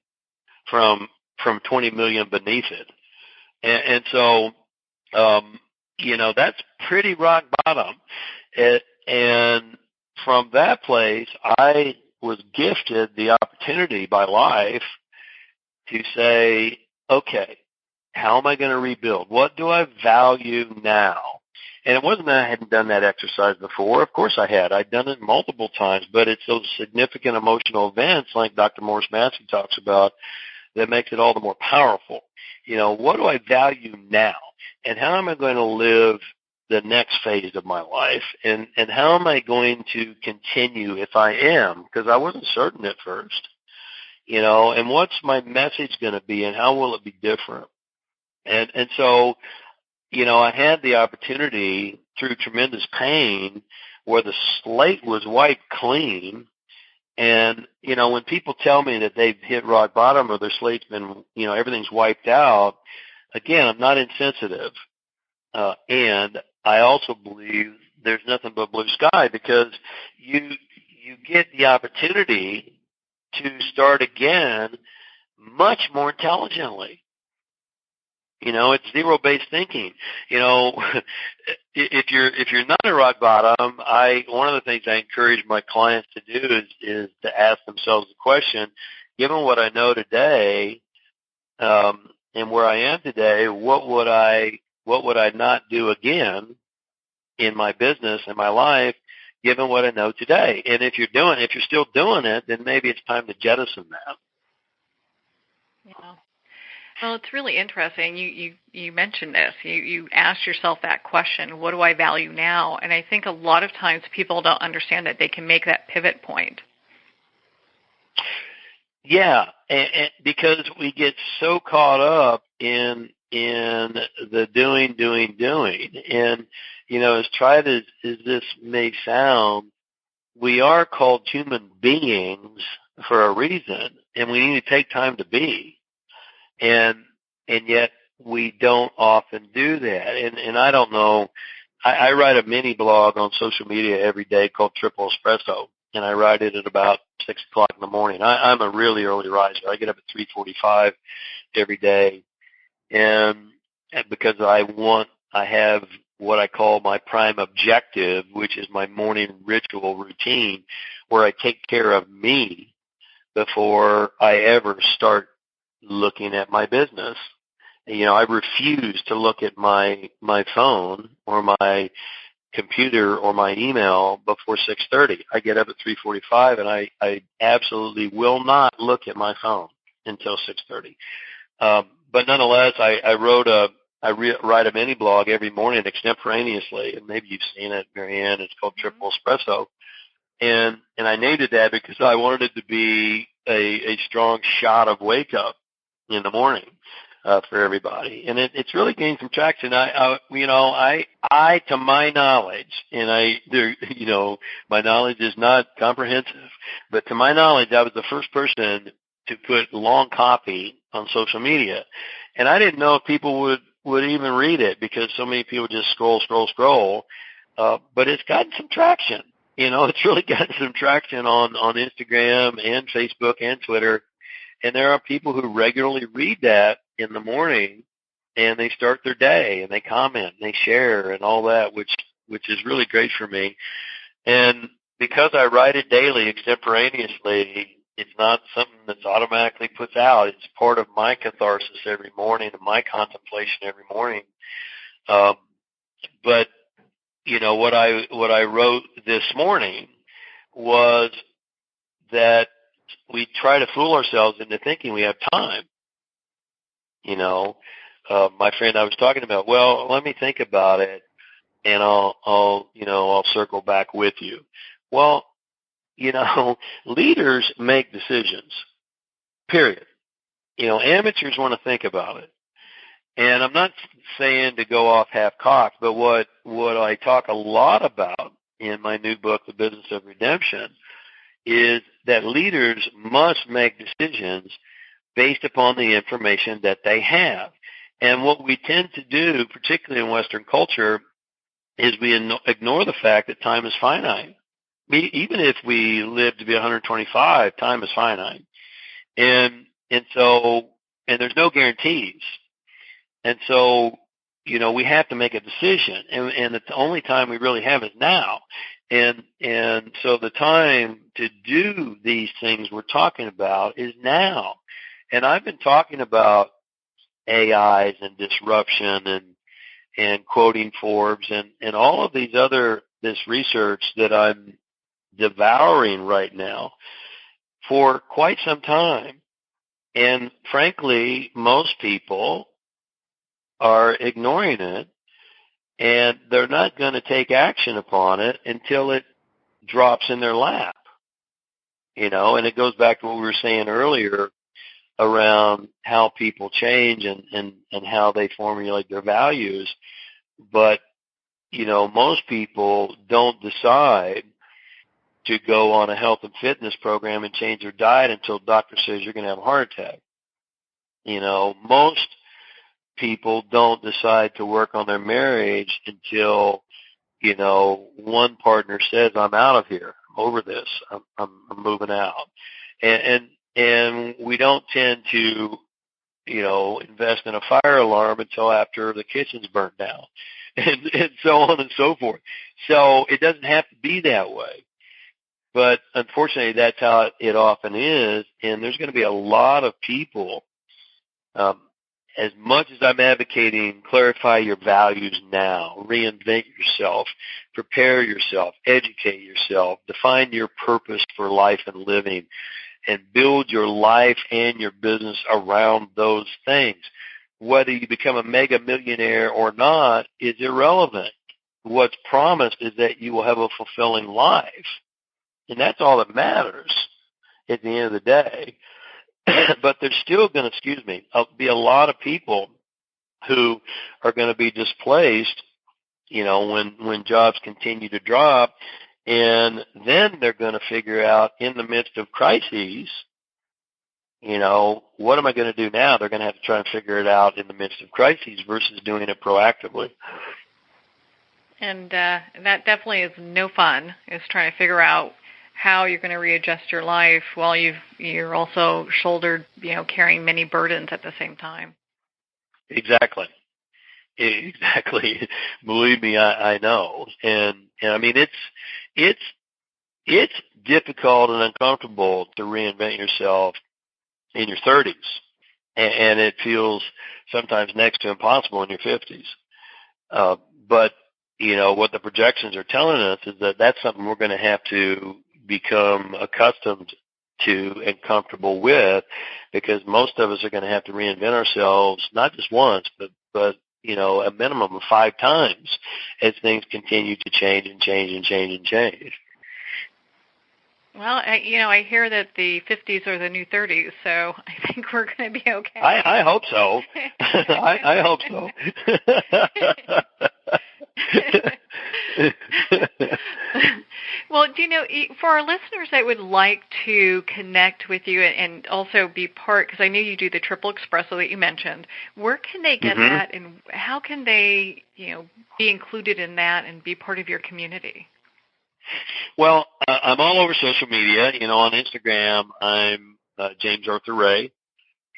from 20 million beneath it. And so, that's pretty rock bottom. And from that place, I was gifted the opportunity by life to say, okay, how am I going to rebuild? What do I value now? And it wasn't that I hadn't done that exercise before. Of course I had. I'd done it multiple times, but it's those significant emotional events like Dr. Morris Massey talks about that makes it all the more powerful. What do I value now? And how am I going to live the next phase of my life? And how am I going to continue if I am? Because I wasn't certain at first. And what's my message going to be, and how will it be different? And so, I had the opportunity through tremendous pain where the slate was wiped clean, And, when people tell me that they've hit rock bottom or their slate's been, everything's wiped out, again, I'm not insensitive. And I also believe there's nothing but blue sky, because you get the opportunity to start again much more intelligently. It's zero-based thinking. If you're not at rock bottom, one of the things I encourage my clients to do is to ask themselves the question: given what I know today, and where I am today, what would I not do again in my business and my life, given what I know today? And if you're still doing it, then maybe it's time to jettison that. Yeah. Well, it's really interesting. You mentioned this. You asked yourself that question, what do I value now? And I think a lot of times people don't understand that they can make that pivot point. Yeah, and because we get so caught up in the doing. And, as tried as this may sound, we are called human beings for a reason, and we need to take time to be. And yet we don't often do that. And I don't know, I write a mini blog on social media every day called Triple Espresso, and I write it at about 6 o'clock in the morning. I'm a really early riser. I get up at 3:45 every day, and because I have what I call my prime objective, which is my morning ritual routine, where I take care of me before I ever start looking at my business. I refuse to look at my phone or my computer or my email before 6:30. I get up at 3:45, and I absolutely will not look at my phone until 6:30. But nonetheless, I write a mini blog every morning extemporaneously, and maybe you've seen it, Marianne. It's called Triple Espresso, and I named it that because I wanted it to be a strong shot of wake up in the morning for everybody, and it's really gained some traction. I to my knowledge, and my knowledge is not comprehensive, but to my knowledge, I was the first person to put long copy on social media, and I didn't know if people would even read it, because so many people just scroll. But it's gotten some traction. It's really gotten some traction on Instagram and Facebook and Twitter. And there are people who regularly read that in the morning, and they start their day, and they comment, and they share, and all that, which is really great for me. And because I write it daily extemporaneously, it's not something that's automatically puts out. It's part of my catharsis every morning, and my contemplation every morning. But what I wrote this morning was that we try to fool ourselves into thinking we have time. My friend I was talking about, well, let me think about it, and I'll circle back with you. Well, leaders make decisions, period. Amateurs want to think about it. And I'm not saying to go off half-cocked, but what I talk a lot about in my new book, The Business of Redemption, is that leaders must make decisions based upon the information that they have. And what we tend to do, particularly in Western culture, is we ignore the fact that time is finite. Even if we live to be 125, time is finite. And there's no guarantees. And so, we have to make a decision, and the only time we really have is now. And so the time to do these things we're talking about is now. And I've been talking about AIs and disruption and quoting Forbes and all of this research that I'm devouring right now for quite some time. And frankly, most people are ignoring it, and they're not going to take action upon it until it drops in their lap. And it goes back to what we were saying earlier around how people change and how they formulate their values. But, most people don't decide to go on a health and fitness program and change their diet until the doctor says you're going to have a heart attack. Most people don't decide to work on their marriage until, one partner says, I'm out of here. I'm over this. I'm moving out. And we don't tend to, invest in a fire alarm until after the kitchen's burnt down and so on and so forth. So it doesn't have to be that way. But unfortunately, that's how it often is. And there's going to be a lot of people, as much as I'm advocating, clarify your values now, reinvent yourself, prepare yourself, educate yourself, define your purpose for life and living, and build your life and your business around those things. Whether you become a mega millionaire or not is irrelevant. What's promised is that you will have a fulfilling life. And that's all that matters at the end of the day. But there's still going to, be a lot of people who are going to be displaced, when jobs continue to drop. And then they're going to figure out in the midst of crises, what am I going to do now? They're going to have to try and figure it out in the midst of crises versus doing it proactively. And that definitely is no fun, is trying to figure out how you're going to readjust your life while you're also shouldered, carrying many burdens at the same time. Exactly. Believe me, I know. And I mean, it's difficult and uncomfortable to reinvent yourself in your 30s. And it feels sometimes next to impossible in your 50s. But, what the projections are telling us is that that's something we're going to have to become accustomed to and comfortable with, because most of us are going to have to reinvent ourselves, not just once, but a minimum of 5 times as things continue to change and change and change and change. Well, I hear that the 50s are the new 30s, so I think we're going to be okay. I hope so. I hope so. Well, for our listeners that would like to connect with you and also be part, because I know you do the Triple Espresso that you mentioned, where can they get that, and how can they, be included in that and be part of your community? Well, I'm all over social media. On Instagram, I'm James Arthur Ray,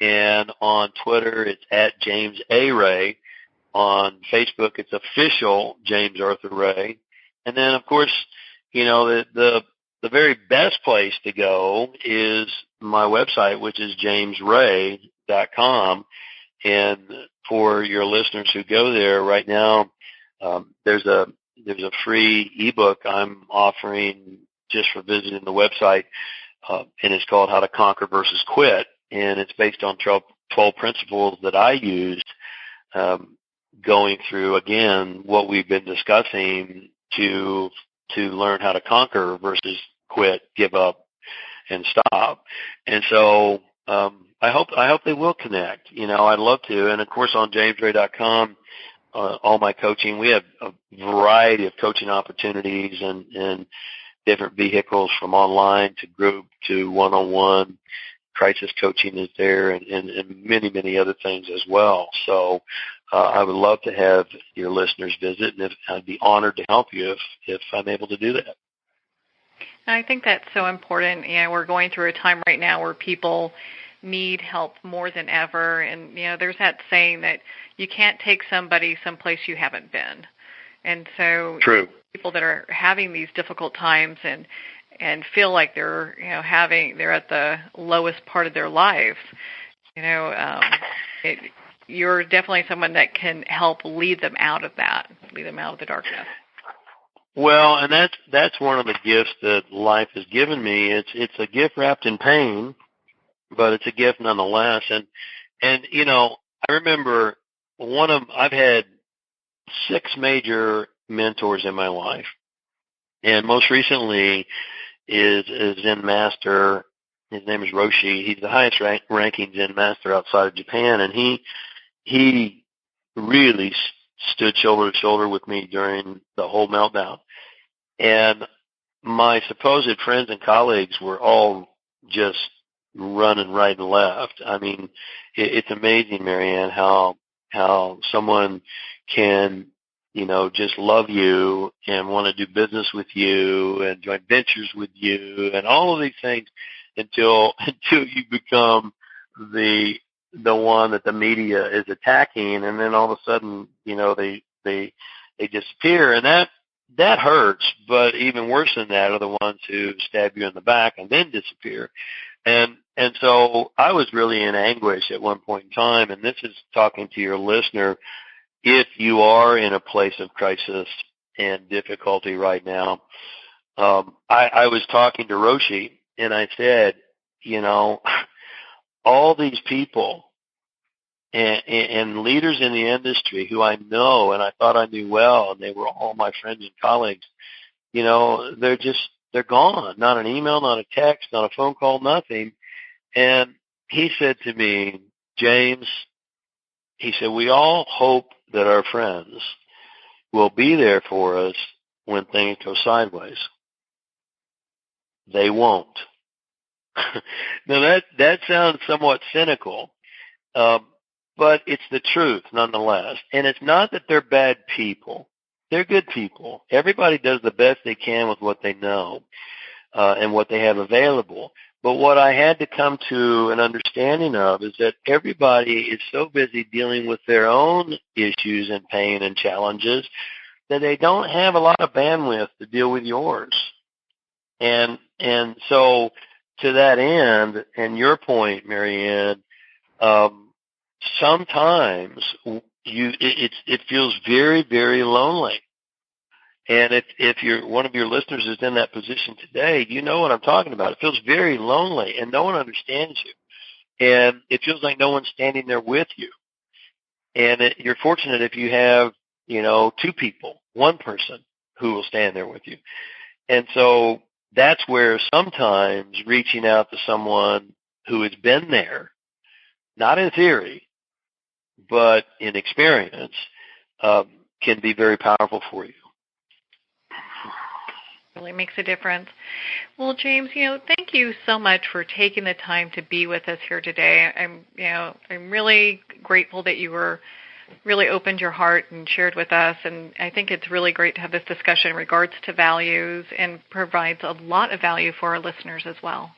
and on Twitter, it's at James A. Ray. On Facebook, it's official James Arthur Ray. And then, of course, the very best place to go is my website, which is jamesray.com. And for your listeners who go there right now, there's a free ebook I'm offering just for visiting the website, and it's called How to Conquer versus Quit. And it's based on 12 principles that I used, going through, again, what we've been discussing to learn how to conquer versus quit, give up, and stop. And so I hope they will connect. I'd love to. And, of course, on jamesray.com, all my coaching, we have a variety of coaching opportunities and different vehicles, from online to group to one-on-one. Crisis coaching is there, and many, many other things as well. So I would love to have your listeners visit, and I'd be honored to help you if I'm able to do that. I think that's so important. We're going through a time right now where people need help more than ever. And, there's that saying that you can't take somebody someplace you haven't been. And so True. People that are having these difficult times and feel like they're they're at the lowest part of their lives, you're definitely someone that can help lead them out of the darkness. Well, and that's one of the gifts that life has given me. It's a gift wrapped in pain, but it's a gift nonetheless. And I remember I've had 6 major mentors in my life, and most recently is Zen Master. His name is Roshi. He's the highest ranking Zen Master outside of Japan, and he really stood shoulder to shoulder with me during the whole meltdown. And my supposed friends and colleagues were all just running right and left. I mean, it's amazing, Marianne, how someone can, just love you and want to do business with you and join ventures with you and all of these things until you become the one that the media is attacking, and then all of a sudden, they disappear, and that hurts. But even worse than that are the ones who stab you in the back and then disappear. And so I was really in anguish at one point in time, and this is talking to your listener. If you are in a place of crisis and difficulty right now, I was talking to Roshi, and I said, all these people and leaders in the industry who I know and I thought I knew well, and they were all my friends and colleagues, they're gone. Not an email, not a text, not a phone call, nothing. And he said to me, James, he said, we all hope that our friends will be there for us when things go sideways. They won't. Now that sounds somewhat cynical, but it's the truth nonetheless. And it's not that they're bad people. They're good people. Everybody does the best they can with what they know and what they have available. But what I had to come to an understanding of is that everybody is so busy dealing with their own issues and pain and challenges that they don't have a lot of bandwidth to deal with yours. And so to that end, and your point, Marianne, sometimes it feels very, very lonely. And if one of your listeners is in that position today, you know what I'm talking about. It feels very lonely, and no one understands you. And it feels like no one's standing there with you. And you're fortunate if you have, two people, one person who will stand there with you. And so that's where sometimes reaching out to someone who has been there, not in theory, but in experience, can be very powerful for you. Really makes a difference. Well, James, thank you so much for taking the time to be with us here today. I'm really grateful that you really opened your heart and shared with us, and I think it's really great to have this discussion in regards to values and provides a lot of value for our listeners as well.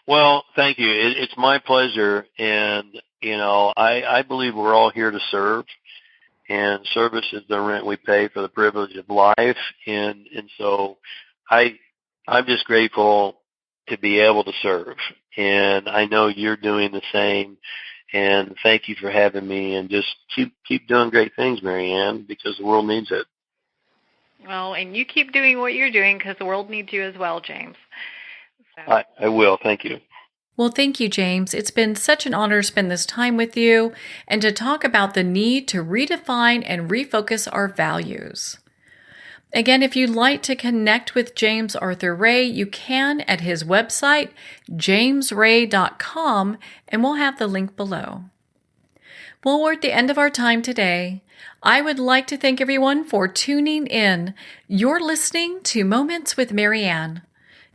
Well, thank you. It's my pleasure, and I believe we're all here to serve. And service is the rent we pay for the privilege of life. And so I'm just grateful to be able to serve. And I know you're doing the same. And thank you for having me. And just keep doing great things, Marianne, because the world needs it. Well, and you keep doing what you're doing because the world needs you as well, James. So. I will. Thank you. Well, thank you, James. It's been such an honor to spend this time with you and to talk about the need to redefine and refocus our values. Again, if you'd like to connect with James Arthur Ray, you can at his website, jamesray.com, and we'll have the link below. Well, we're at the end of our time today. I would like to thank everyone for tuning in. You're listening to Moments with Marianne.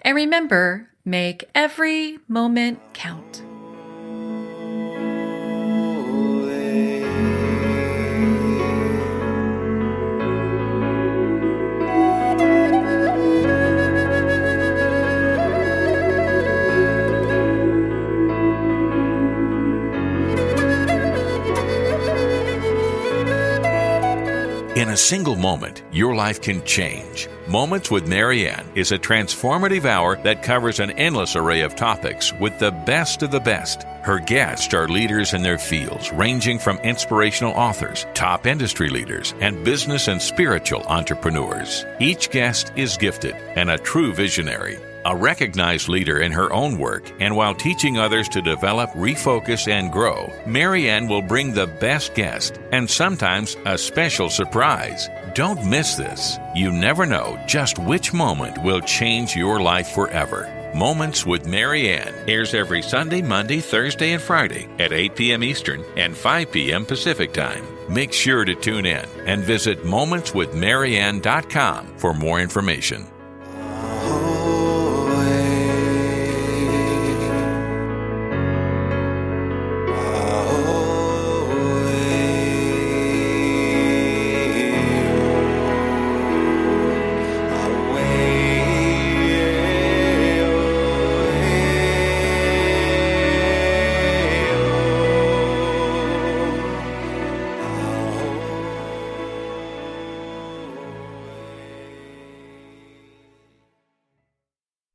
And remember, make every moment count. In a single moment, your life can change. Moments with Marianne is a transformative hour that covers an endless array of topics with the best of the best. Her guests are leaders in their fields, ranging from inspirational authors, top industry leaders, and business and spiritual entrepreneurs. Each guest is gifted and a true visionary. A recognized leader in her own work, and while teaching others to develop, refocus, and grow, Marianne will bring the best guest and sometimes a special surprise. Don't miss this. You never know just which moment will change your life forever. Moments with Marianne airs every Sunday, Monday, Thursday, and Friday at 8 p.m. Eastern and 5 p.m. Pacific Time. Make sure to tune in and visit momentswithmarianne.com for more information.